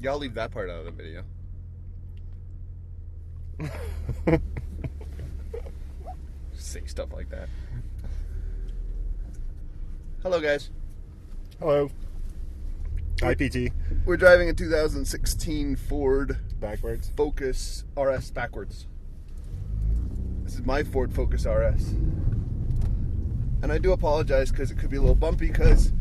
Yeah, I'll leave that part out of the video. Say stuff like that. Hello, guys. Hello. Hi, PT. We're driving a 2016 Ford Backwards. Focus RS backwards. This is my Ford Focus RS. And I do apologize because it could be a little bumpy because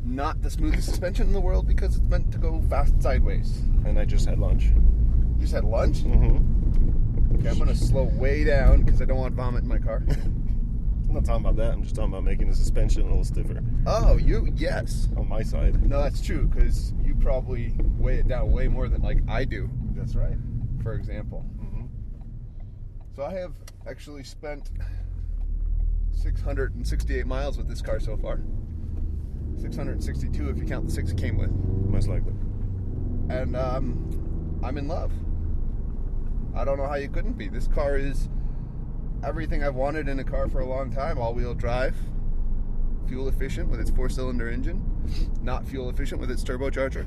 not the smoothest suspension in the world because it's meant to go fast sideways. And I just had lunch. You just had lunch? Mm-hmm. Okay, I'm going to slow way down because I don't want vomit in my car. I'm not talking about that. I'm just talking about making the suspension a little stiffer. Oh, yes. On my side. No, that's true because you probably weigh it down way more than like I do, That's right. for example. Mm-hmm. So I have actually spent 668 miles with this car so far. 662 if you count the 6 it came with. Most likely. And I'm in love. I don't know how you couldn't be. This car is everything I've wanted in a car for a long time. All-wheel drive, fuel efficient with its 4-cylinder engine, not fuel efficient with its turbocharger.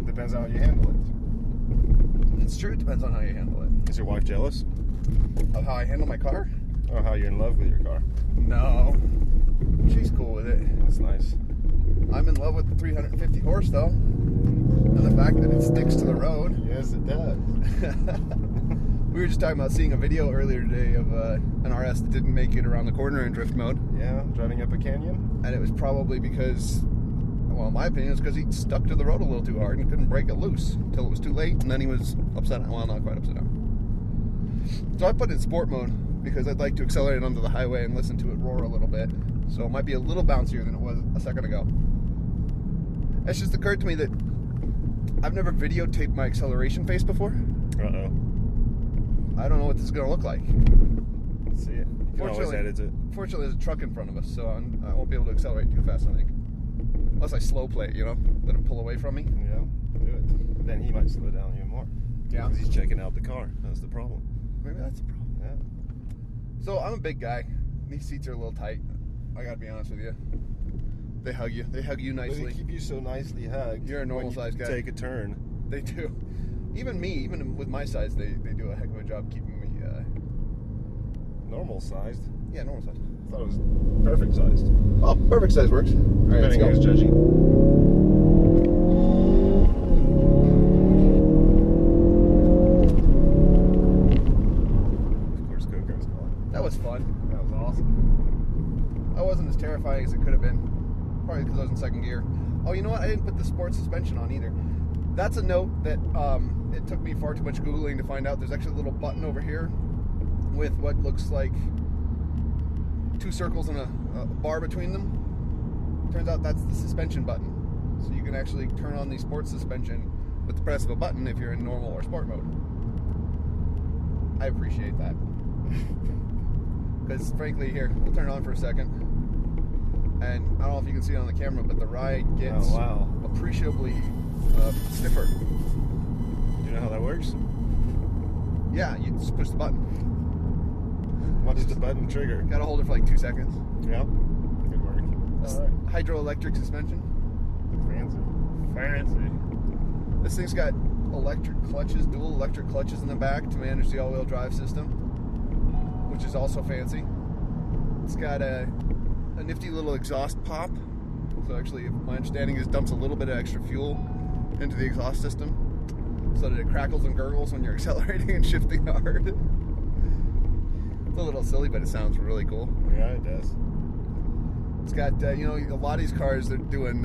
Depends on how you handle it. It's true, it depends on how you handle it. Is your wife jealous? Of how I handle my car? Or how you're in love with your car? No. She's cool with it. That's nice. I'm in love with the 350 horse though. And the fact that it sticks to the road. Yes, it does. We were just talking about seeing a video earlier today of an RS that didn't make it around the corner in drift mode. Yeah, driving up a canyon? And it was probably because, well, in my opinion, it's because he stuck to the road a little too hard and couldn't break it loose until it was too late, and then he was upside down. Well, not quite upside down. So I put it in sport mode because I'd like to accelerate onto the highway and listen to it roar a little bit. So it might be a little bouncier than it was a second ago. It's just occurred to me that I've never videotaped my acceleration face before. Uh-oh. I don't know what this is going to look like. Let's see it. You can always edit it. Fortunately, there's a truck in front of us, so I won't be able to accelerate too fast, I think. Unless I slow play it, let him pull away from me. Yeah, do it. But then he might slow down even more. Yeah. Because he's checking out the car. That's the problem. Maybe that's the problem. Yeah. So I'm a big guy. These seats are a little tight. I gotta be honest with you. They hug you. They hug you But nicely. they keep you so nicely hugged. You're a normal when you sized guy. Take a turn. They do. Even me, even with my size, they do a heck of a job keeping me. Normal sized. Yeah, normal size. I thought it was perfect sized. Oh, perfect size works. All right, let's Depending on who's go. judging. Of course, Coco's gone. That was fun. That was awesome. That wasn't as terrifying as it could have been. Probably because I was in second gear. Oh, you know what? I didn't put the sport suspension on either. That's a note that it took me far too much Googling to find out. There's actually a little button over here with what looks like 2 circles and a bar between them. Turns out that's the suspension button. So you can actually turn on the sport suspension with the press of a button if you're in normal or sport mode. I appreciate that. Because frankly, here, we'll turn it on for a second. And I don't know if you can see it on the camera, but the ride gets appreciably stiffer. Do you know how that works? Yeah, you just push the button. What does the button trigger? Gotta hold it for like 2 seconds. Yeah. Good work. All right. Hydroelectric suspension. Fancy. This thing's got electric clutches, dual electric clutches in the back to manage the all-wheel drive system, which is also fancy. It's got a nifty little exhaust pop. So actually, my understanding is dumps a little bit of extra fuel into the exhaust system so that it crackles and gurgles when you're accelerating and shifting hard. It's a little silly, but it sounds really cool. Yeah, it does. It's got, a lot of these cars, they're doing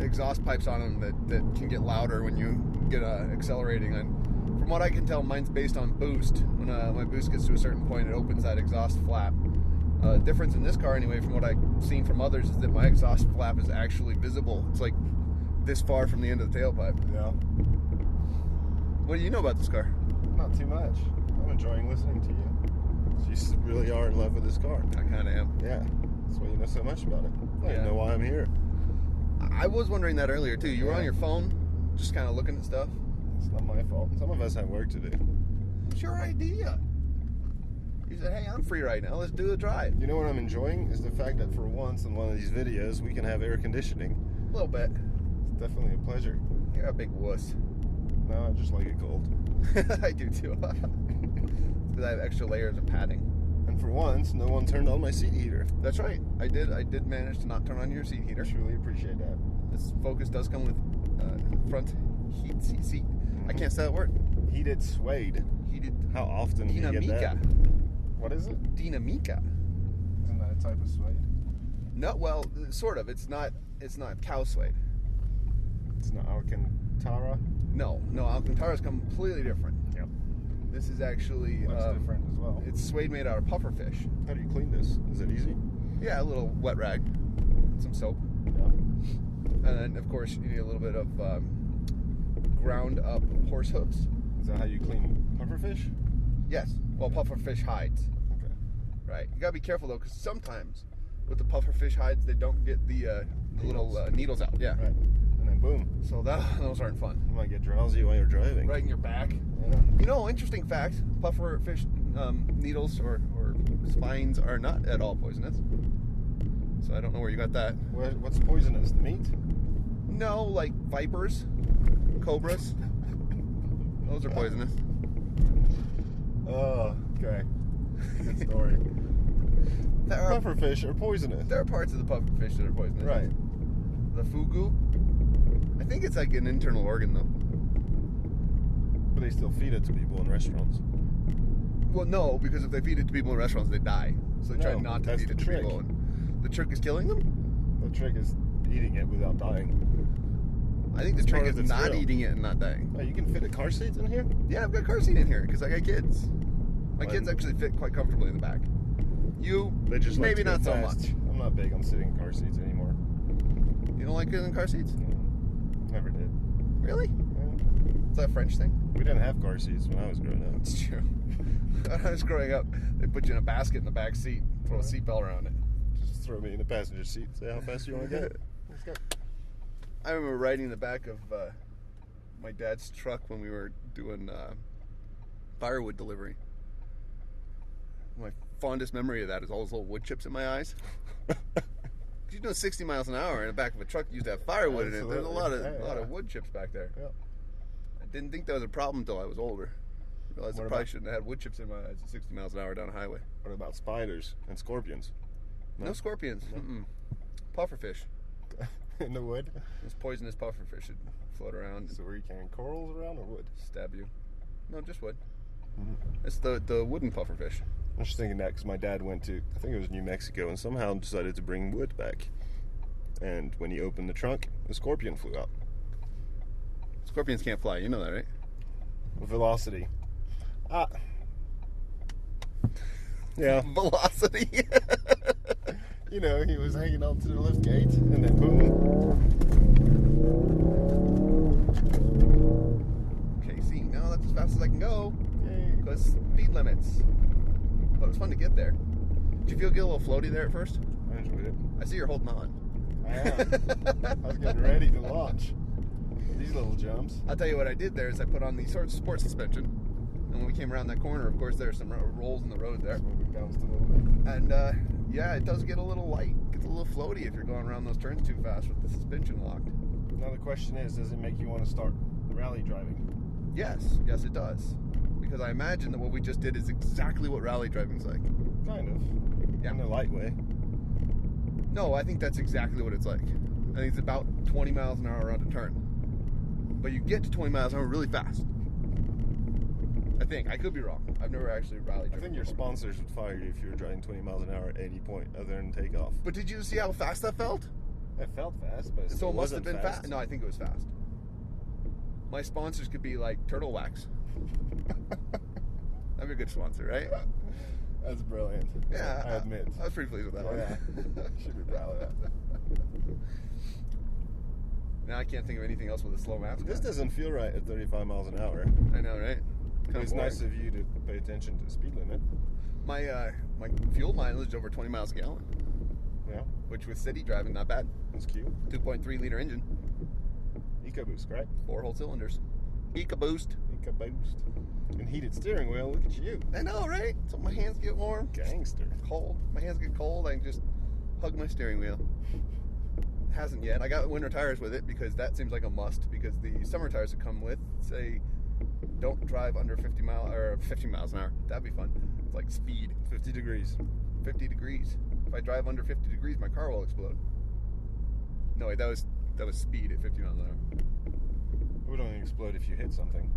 exhaust pipes on them that can get louder when you get accelerating. And from what I can tell, mine's based on boost. When my boost gets to a certain point, it opens that exhaust flap. Difference in this car, anyway, from what I've seen from others, is that my exhaust flap is actually visible. It's like this far from the end of the tailpipe. Yeah. What do you know about this car? Not too much. I'm enjoying listening to you. You really are in love with this car. I kind of am. Yeah. That's why you know so much about it. I Yeah. don't know why I'm here. I was wondering that earlier, too. You were on your phone, just kind of looking at stuff. It's not my fault. Some of us have work to do. It's your idea. You said, hey, I'm free right now. Let's do a drive. You know what I'm enjoying? Is the fact that for once in one of these videos, we can have air conditioning. A little bit. definitely a pleasure. You're a big wuss. No, I just like it cold. I do too. Because I have extra layers of padding. And for once, no one turned on my seat heater. That's right. I did manage to not turn on your seat heater. I truly appreciate that. This Focus does come with front heat seat. I can't say that word. Heated suede. Heated. How often do you get that? Dinamica. What is it? Dinamica. Isn't that a type of suede? No, well, sort of. It's not cow suede. It's not Alcantara. No, Alcantara is completely different. Yep. This is actually That's different as well. it's suede made out of puffer fish. How do you clean this? Is it easy? Yeah, a little wet rag, some soap, Yeah. and then of course you need a little bit of ground up horse hooves. Is that how you clean pufferfish? Yes, well, puffer fish hides. Okay. Right. You gotta be careful though, because sometimes with the puffer fish hides, they don't get the little needles out. Yeah. Right. And then boom. So those aren't fun. You might get drowsy while you're driving. Right in your back. Yeah. You know, interesting fact: puffer fish needles or spines are not at all poisonous. So I don't know where you got that. What's poisonous? The meat? No, like vipers, cobras. Those are poisonous. Oh, okay. Good story. Pufferfish are poisonous. There are parts of the puffer fish that are poisonous. Right. The fugu. I think it's like an internal organ though. But they still feed it to people in restaurants. Well, no, because if they feed it to people in restaurants, they die. So they try No, not to that's feed it the to trick. people. And the trick is killing them? The trick is eating it without dying. I think the It's trick part is of the not thrill. eating it and not dying. Oh, you can fit a car seat in here? Yeah, I've got a car seat in here because I got kids. My kids Fine. actually fit quite comfortably in the back. You, They just like maybe to go not so fast. much. I'm not big on sitting in car seats anymore. You don't like getting in car seats? Never did. Really? Yeah. Is that a French thing? We didn't have car seats when I was growing up. It's true. When I was growing up, they put you in a basket in the back seat, throw a seatbelt around it. Just throw me in the passenger seat. Say how fast you want to get. Let's go. I remember riding in the back of my dad's truck when we were doing firewood delivery. My fondest memory of that is all those little wood chips in my eyes. You're doing 60 miles an hour in the back of a truck that used to have firewood in it. There's a lot of wood chips back there. Yeah. I didn't think that was a problem until I was older. I realized I What probably about- shouldn't have had wood chips in my eyes at 60 miles an hour down a highway. What about spiders and scorpions? No scorpions. Mm-mm. Pufferfish. In the wood? Those poisonous pufferfish should float around and So were you carrying corals around or wood? stab you. No, just wood. Mhm. It's the wooden pufferfish. I'm just thinking that because my dad went to, I think it was New Mexico, and somehow decided to bring wood back. And when he opened the trunk, a scorpion flew out. Scorpions can't fly. You know that, right? Velocity. Ah. Yeah. Velocity. You know, he was hanging on to the lift gate, and then boom. Okay, see, now that's as fast as I can go. Yay. Because speed limits. But it was fun to get there. Did you get a little floaty there at first? I enjoyed it. I see you're holding on. I am. I was getting ready to launch. These little jumps. I'll tell you what I did there is I put on the sports suspension. And when we came around that corner, of course, there's some rolls in the road there. We bounced a little bit. And yeah, it does get a little light. It gets a little floaty if you're going around those turns too fast with the suspension locked. Now the question is, does it make you want to start rally driving? Yes, it does. Because I imagine that what we just did is exactly what rally driving's like. Kind of. Yeah. In a light way. No, I think that's exactly what it's like. I think it's about 20 miles an hour around a turn. But you get to 20 miles an hour really fast. I think. I could be wrong. I've never actually rally I driven think your before. sponsors would fire you if you were driving 20 miles an hour at any point other than takeoff. But did you see how fast that felt? It felt fast, but it So still it must have wasn't been fast. No, I think it was fast. My sponsors could be like Turtle Wax. That'd be a good sponsor, right? That's brilliant. Yeah. I admit. I was pretty pleased with that one. Yeah. Should be proud of that. Now I can't think of anything else with a slow mask. This doesn't feel right at 35 miles an hour. I know, right? But it's nice of you to pay attention to the speed limit. My fuel mileage over 20 miles a gallon, Yeah, which with city driving, not bad. that's cute. 2.3 liter engine, EcoBoost, right? 4 whole cylinders. EcoBoost. EcoBoost. And heated steering wheel, look at you. I know, right? So my hands get warm, Gangster. cold. My hands get cold. I can just hug my steering wheel. Hasn't yet. I got winter tires with it because that seems like a must. Because the summer tires that come with say don't drive under 50 miles an hour. That'd be fun. It's like speed. 50 degrees. 50 degrees. If I drive under 50 degrees, my car will explode. No, wait, that was speed at 50 miles an hour. It would only explode if you hit something.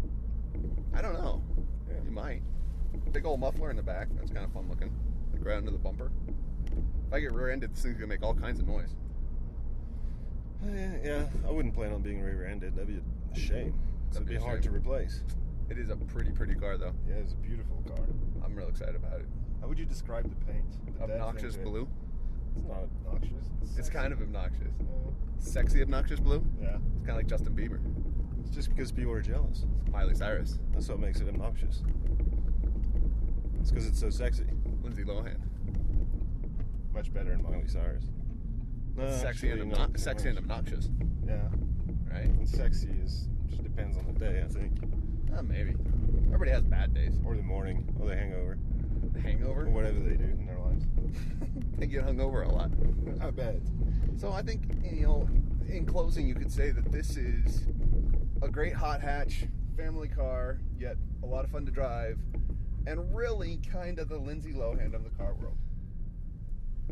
I don't know. Yeah. You might. Big old muffler in the back. That's kind of fun looking. Like right under the bumper. If I get rear-ended, this thing's gonna make all kinds of noise. Yeah, I wouldn't plan on being rear-ended. That'd be a shame. It'd be hard to replace. It is a pretty car, though. Yeah, it's a beautiful car. I'm real excited about it. How would you describe the paint? Obnoxious blue. It's not obnoxious. It's kind of obnoxious. Yeah. Sexy obnoxious blue. Yeah. It's kind of like Justin Bieber. It's just because people are jealous. Miley Cyrus. That's what makes it obnoxious. It's because it's so sexy. Lindsay Lohan. Much better than Miley Cyrus. No, Sexy actually, and not so sexy and much. obnoxious. Yeah. Right? And sexy just depends on the day, I think. Maybe. Everybody has bad days. Or the morning, or the hangover. The hangover. Or whatever they do in their lives. They get hungover a lot. I bet. So I think, in closing, you could say that this is a great hot hatch family car, yet a lot of fun to drive, and really kind of the Lindsay Lohan of the car world.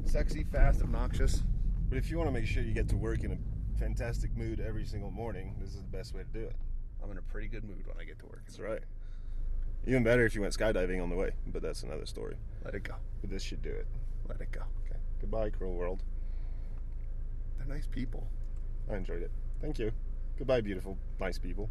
Sexy, fast, obnoxious. But if you want to make sure you get to work in a fantastic mood every single morning, this is the best way to do it. I'm in a pretty good mood when I get to work. That's right. Even better if you went skydiving on the way, but that's another story. Let it go. But this should do it. Let it go. Okay. Goodbye, cruel world. They're nice people. I enjoyed it. Thank you. Goodbye, beautiful, nice people.